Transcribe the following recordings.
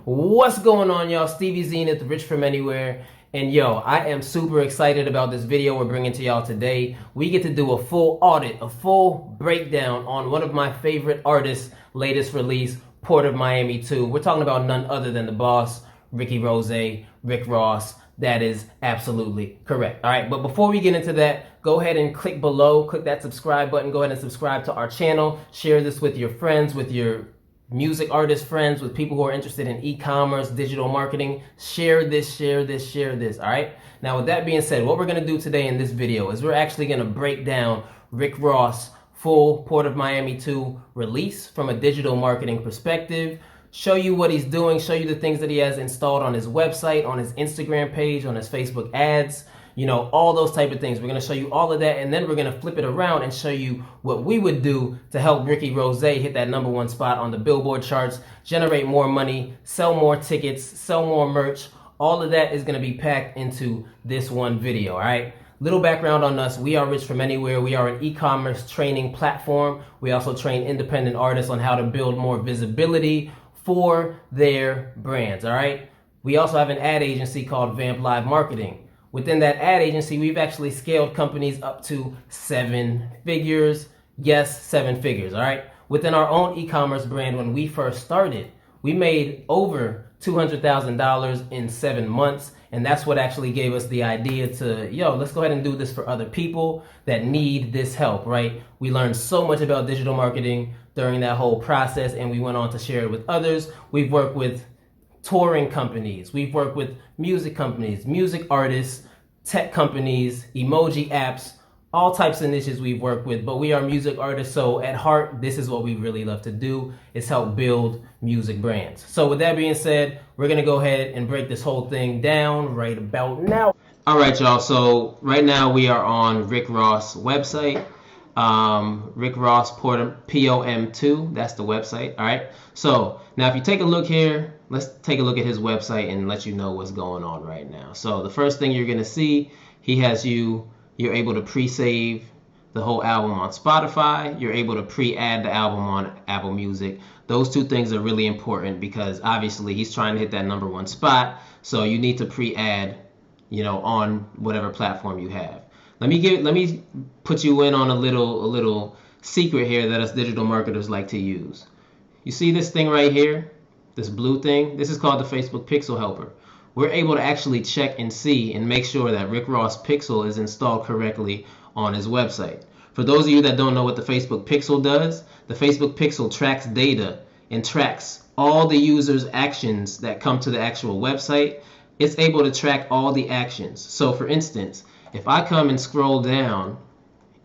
What's going on, y'all? Stevie Zenith, Rich from Anywhere. And yo, I am super excited about this video we're bringing to y'all today. We get to do a full audit, a full breakdown on one of my favorite artists' latest release, Port of Miami 2. We're talking about none other than the boss, Ricky Rose, Rick Ross. That is absolutely correct. All right, but before we get into that, go ahead and click below, click that subscribe button, go ahead and subscribe to our channel. Share this with your friends, with your music artist friends, with people who are interested in e-commerce, digital marketing. Share this, share this, share this, all right? Now, with that being said, what we're gonna do today in this video is we're actually gonna break down Rick Ross' full Port of Miami 2 release from a digital marketing perspective, show you what he's doing, show you the things that he has installed on his website, on his Instagram page, on his Facebook ads, you know, all those type of things. We're going to show you all of that, and then we're going to flip it around and show you what we would do to help Ricky Rose hit that #1 spot on the Billboard charts, generate more money, sell more tickets, sell more merch. All of that is going to be packed into this one video, all right? Little background on us. We are Rich from Anywhere. We are an e-commerce training platform. We also train independent artists on how to build more visibility for their brands, all right? We also have an ad agency called Vamp Live Marketing. Within that ad agency, we've actually scaled companies up to 7 figures. Yes, 7 figures, all right? Within our own e-commerce brand, when we first started, we made over $200,000 in 7 months. And that's what actually gave us the idea to, let's go ahead and do this for other people that need this help, right? We learned so much about digital marketing during that whole process, and we went on to share it with others. We've worked with touring companies. We've worked with music companies, music artists, tech companies, emoji apps, all types of niches we've worked with, but we are music artists, so at heart, this is what we really love to do, is help build music brands. So with that being said, we're gonna go ahead and break this whole thing down right about now. All right, y'all, so right now we are on Rick Ross' website. Rick Ross POM2, that's the website, all right? So now if you take a look here, let's take a look at his website and let you know what's going on right now. So the first thing you're gonna see, he has you're able to pre-save the whole album on Spotify. You're able to pre-add the album on Apple Music. Those two things are really important because obviously he's trying to hit that #1 spot. So you need to pre-add, on whatever platform you have. Let me put you in on a little secret here that us digital marketers like to use. You see this thing right here, this blue thing? This is called the Facebook Pixel Helper. We're able to actually check and see and make sure that Rick Ross Pixel is installed correctly on his website. For those of you that don't know what the Facebook Pixel does, the Facebook Pixel tracks data and tracks all the users' actions that come to the actual website. It's able to track all the actions. So for instance, if I come and scroll down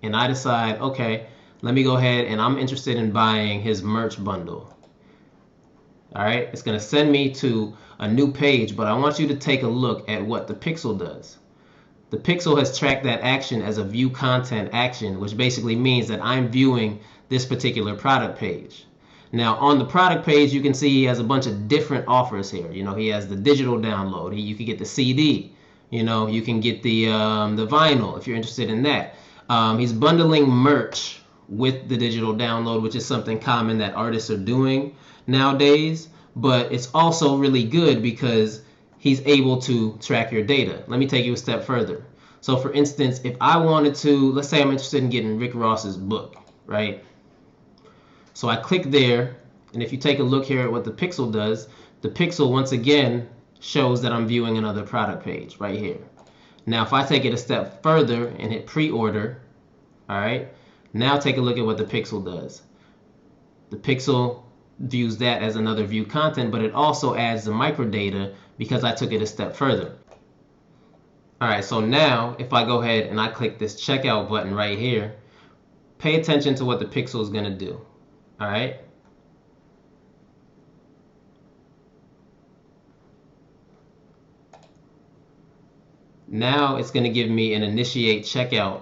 and I decide, okay, let me go ahead and I'm interested in buying his merch bundle. All right, it's going to send me to a new page, but I want you to take a look at what the Pixel does. The Pixel has tracked that action as a view content action, which basically means that I'm viewing this particular product page. Now, on the product page, you can see he has a bunch of different offers here. He has the digital download. You can get the CD. You can get the vinyl if you're interested in that. He's bundling merch with the digital download, which is something common that artists are doing nowadays, but it's also really good because he's able to track your data. Let me take you a step further. So for instance, if I wanted to, let's say I'm interested in getting Rick Ross's book, right? So I click there, and if you take a look here at what the Pixel does, the Pixel once again shows that I'm viewing another product page right here. Now if I take it a step further and hit pre-order, all right, now take a look at what the Pixel does. The Pixel views that as another view content, but it also adds the microdata because I took it a step further. All right, so now if I go ahead and I click this checkout button right here, pay attention to what the Pixel is going to do. All right. Now it's going to give me an initiate checkout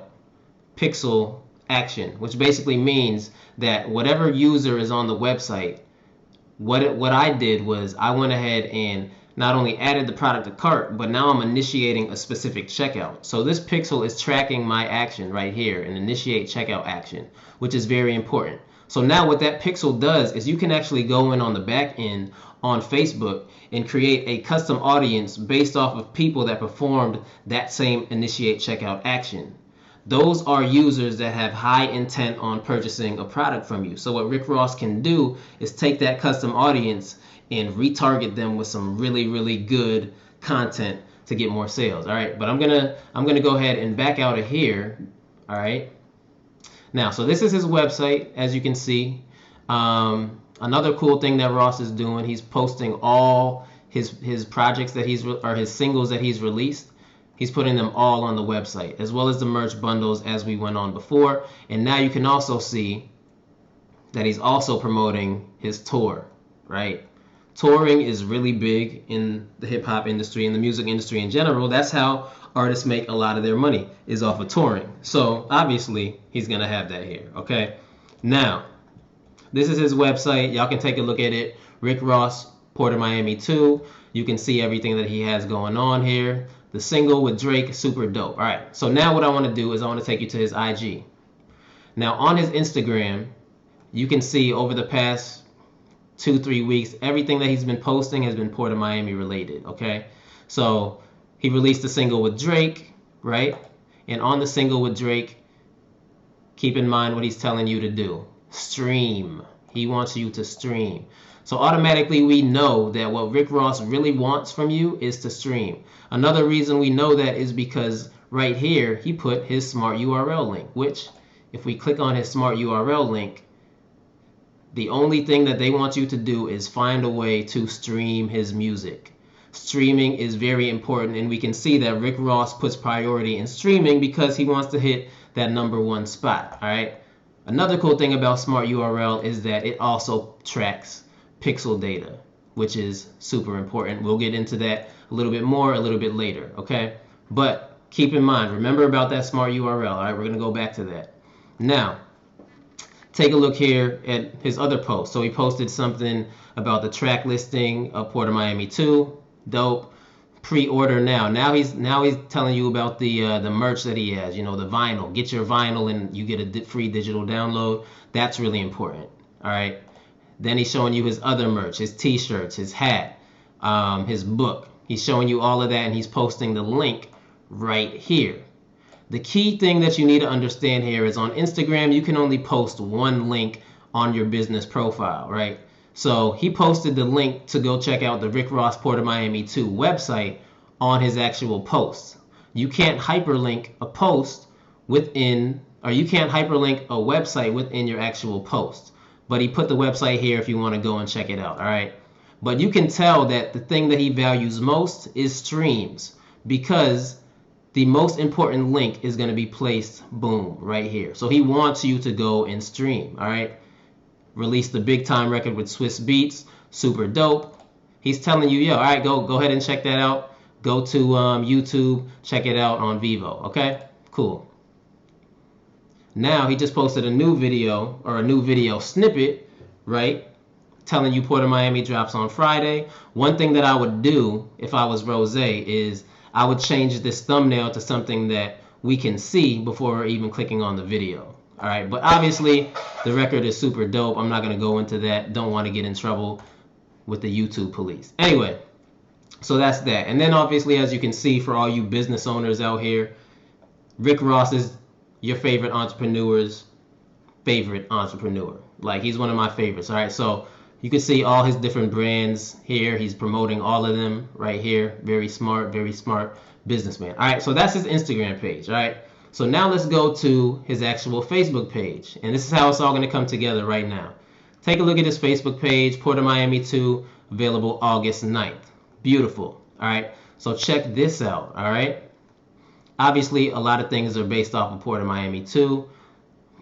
Pixel action, which basically means that whatever user is on the website, what I did was I went ahead and not only added the product to cart, but now I'm initiating a specific checkout. So this Pixel is tracking my action right here, an initiate checkout action, which is very important. So now what that Pixel does is you can actually go in on the back end on Facebook and create a custom audience based off of people that performed that same initiate checkout action. Those are users that have high intent on purchasing a product from you. So what Rick Ross can do is take that custom audience and retarget them with some really, really good content to get more sales. All right, but I'm gonna go ahead and back out of here. All right. Now, so this is his website, as you can see. Another cool thing that Ross is doing, he's posting all his projects that or his singles that he's released. He's putting them all on the website, as well as the merch bundles as we went on before. And now you can also see that he's also promoting his tour, right? Touring is really big in the hip hop industry and the music industry in general. That's how artists make a lot of their money, is off of touring. So obviously he's gonna have that here, okay? Now, this is his website. Y'all can take a look at it. Rick Ross, Port of Miami 2. You can see everything that he has going on here. The single with Drake, super dope. All right, so now what I want to do is I want to take you to his IG. Now on his Instagram, you can see over the past 2-3 weeks, everything that he's been posting has been Port of Miami related, okay? So he released a single with Drake, right? And on the single with Drake, keep in mind what he's telling you to do. Stream. He wants you to stream. So automatically we know that what Rick Ross really wants from you is to stream. Another reason we know that is because right here he put his smart URL link, which if we click on his smart URL link, the only thing that they want you to do is find a way to stream his music. Streaming is very important, and we can see that Rick Ross puts priority in streaming because he wants to hit that #1 spot, all right? Another cool thing about smart URL is that it also tracks pixel data, which is super important. We'll get into that a little bit more a little bit later, okay? But keep in mind, remember about that smart URL, all right? We're gonna go back to that. Now, take a look here at his other post. So he posted something about the track listing of Port of Miami 2, dope. Pre-order now. Now he's telling you about the merch that he has, you know, the vinyl. Get your vinyl and you get a free digital download. That's really important, all right? Then he's showing you his other merch, his t-shirts, his hat, his book. He's showing you all of that, and he's posting the link right here. The key thing that you need to understand here is on Instagram, you can only post one link on your business profile, right? So he posted the link to go check out the Rick Ross Port of Miami 2 website on his actual post. You can't hyperlink a post within, or you can't hyperlink a website within your actual post. But he put the website here if you want to go and check it out, all right? But you can tell that the thing that he values most is streams, because the most important link is going to be placed, boom, right here. So he wants you to go and stream, all right? Released the big time record with Swiss Beats, super dope. He's telling you, yo, all right, go ahead and check that out. Go to YouTube, check it out on Vivo, okay? Cool. Now he just posted a new video, or a new video snippet, right? Telling you Port of Miami drops on Friday. One thing that I would do if I was Rose is I would change this thumbnail to something that we can see before even clicking on the video. All right, but obviously the record is super dope. I'm not going to go into that. Don't want to get in trouble with the YouTube police. Anyway, so that's that. And then obviously, as you can see, for all you business owners out here, Rick Ross is your favorite entrepreneur's favorite entrepreneur. Like, he's one of my favorites. All right, so you can see all his different brands here. He's promoting all of them right here. Very smart businessman. All right, so that's his Instagram page. All right. So now let's go to his actual Facebook page. And this is how it's all going to come together right now. Take a look at his Facebook page, Port of Miami 2, available August 9th. Beautiful. All right. So check this out. All right. Obviously, a lot of things are based off of Port of Miami 2.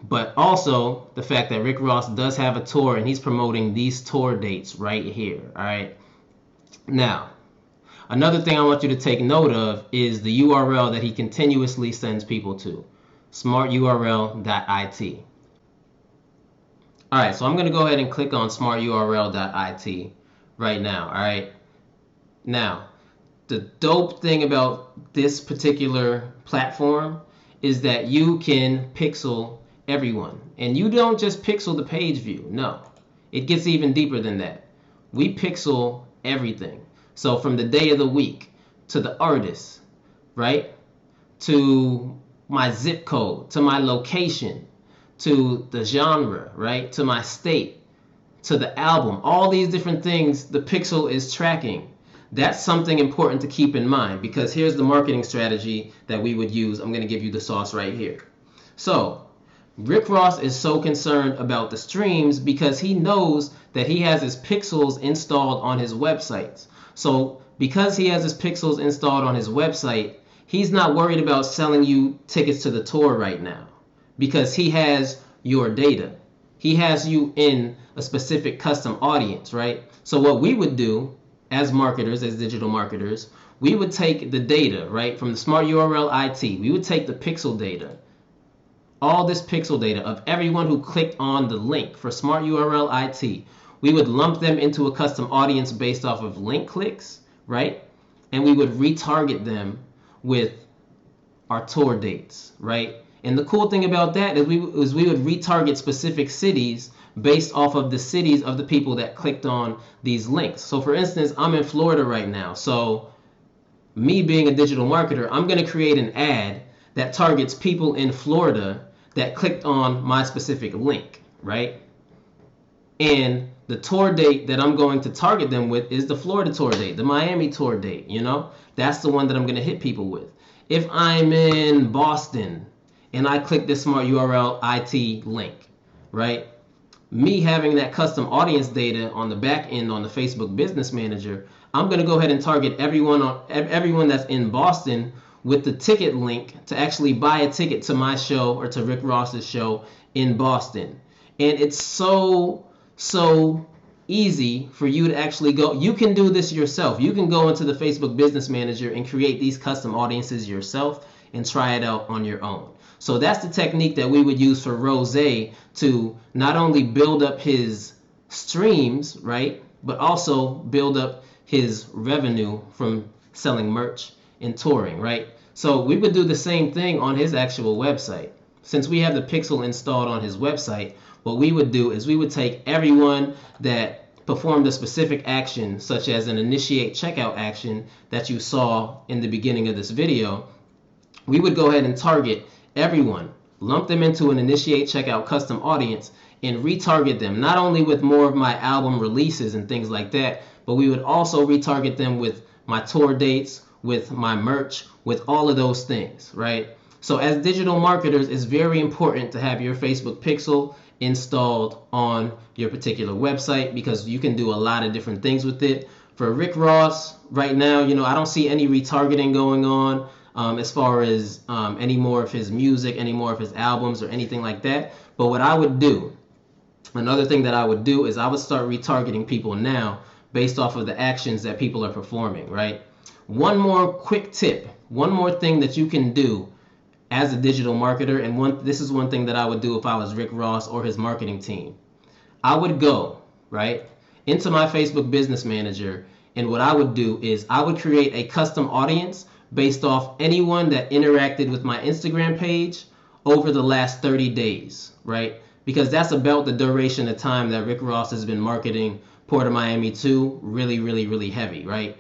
But also the fact that Rick Ross does have a tour, and he's promoting these tour dates right here. All right. Now, another thing I want you to take note of is the URL that he continuously sends people to, smarturl.it. All right, so I'm going to go ahead and click on smarturl.it right now, all right? Now, the dope thing about this particular platform is that you can pixel everyone. And you don't just pixel the page view, no. It gets even deeper than that. We pixel everything. So from the day of the week to the artist, right? To my zip code, to my location, to the genre, right? To my state, to the album, all these different things the pixel is tracking. That's something important to keep in mind, because here's the marketing strategy that we would use. I'm going to give you the sauce right here. So Rick Ross is so concerned about the streams because he knows that he has his pixels installed on his websites. So because he has his pixels installed on his website, he's not worried about selling you tickets to the tour right now, because he has your data. He has you in a specific custom audience, right? So what we would do as marketers, as digital marketers, we would take the data, right, from the Smart URL IT. We would take the pixel data, all this pixel data of everyone who clicked on the link for Smart URL IT. We would lump them into a custom audience based off of link clicks, right? And we would retarget them with our tour dates, right? And the cool thing about that is we would retarget specific cities based off of the cities of the people that clicked on these links. So for instance, I'm in Florida right now. So me being a digital marketer, I'm going to create an ad that targets people in Florida that clicked on my specific link, right? And the tour date that I'm going to target them with is the Florida tour date, the Miami tour date, you know? That's the one that I'm going to hit people with. If I'm in Boston and I click this Smart URL IT link, right? Me having that custom audience data on the back end on the Facebook Business Manager, I'm going to go ahead and target everyone that's in Boston with the ticket link to actually buy a ticket to my show or to Rick Ross's show in Boston. And it's so easy for you to actually go. You can do this yourself. You can go into the Facebook Business Manager and create these custom audiences yourself and try it out on your own. So that's the technique that we would use for Rose to not only build up his streams, right, but also build up his revenue from selling merch and touring, right? So we would do the same thing on his actual website. Since we have the pixel installed on his website, what we would do is we would take everyone that performed a specific action, such as an initiate checkout action that you saw in the beginning of this video. We would go ahead and target everyone, lump them into an initiate checkout custom audience, and retarget them not only with more of my album releases and things like that, but we would also retarget them with my tour dates, with my merch, with all of those things, right? So as digital marketers, it's very important to have your Facebook pixel installed on your particular website, because you can do a lot of different things with it. For Rick Ross right now, you know, I don't see any retargeting going on as far as any more of his music, any more of his albums or anything like that. But what I would do, another thing that I would do, is I would start retargeting people now based off of the actions that people are performing, right? One more quick tip, one more thing that you can do as a digital marketer, and this is one thing that I would do if I was Rick Ross or his marketing team. I would go, right, into my Facebook Business Manager, and what I would do is I would create a custom audience based off anyone that interacted with my Instagram page over the last 30 days, right? Because that's about the duration of time that Rick Ross has been marketing Port of Miami 2 really heavy, right?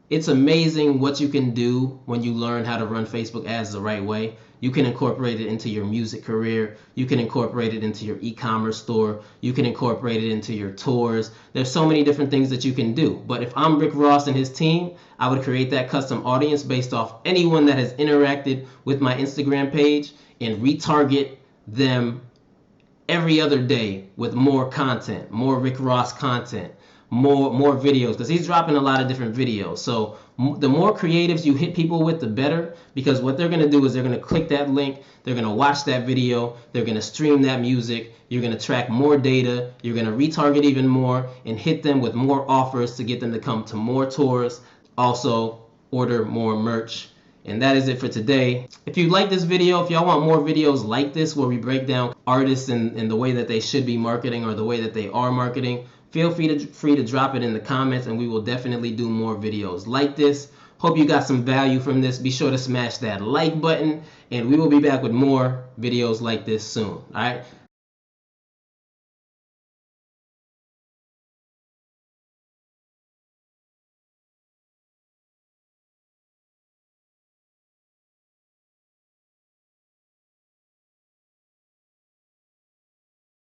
It's amazing what you can do when you learn how to run Facebook ads the right way. You can incorporate it into your music career. You can incorporate it into your e-commerce store. You can incorporate it into your tours. There's so many different things that you can do. But if I'm Rick Ross and his team, I would create that custom audience based off anyone that has interacted with my Instagram page and retarget them every other day with more content, more Rick Ross content, more videos, because he's dropping a lot of different videos. So the more creatives you hit people with, the better, because what they're going to do is they're going to click that link, they're going to watch that video, they're going to stream that music, you're going to track more data, you're going to retarget even more and hit them with more offers to get them to come to more tours, also order more merch. And that is it for today. If you like this video, if y'all want more videos like this where we break down artists and the way that they should be marketing or the way that they are marketing, feel free to drop it in the comments, and we will definitely do more videos like this. Hope you got some value from this. Be sure to smash that like button, and we will be back with more videos like this soon. All right.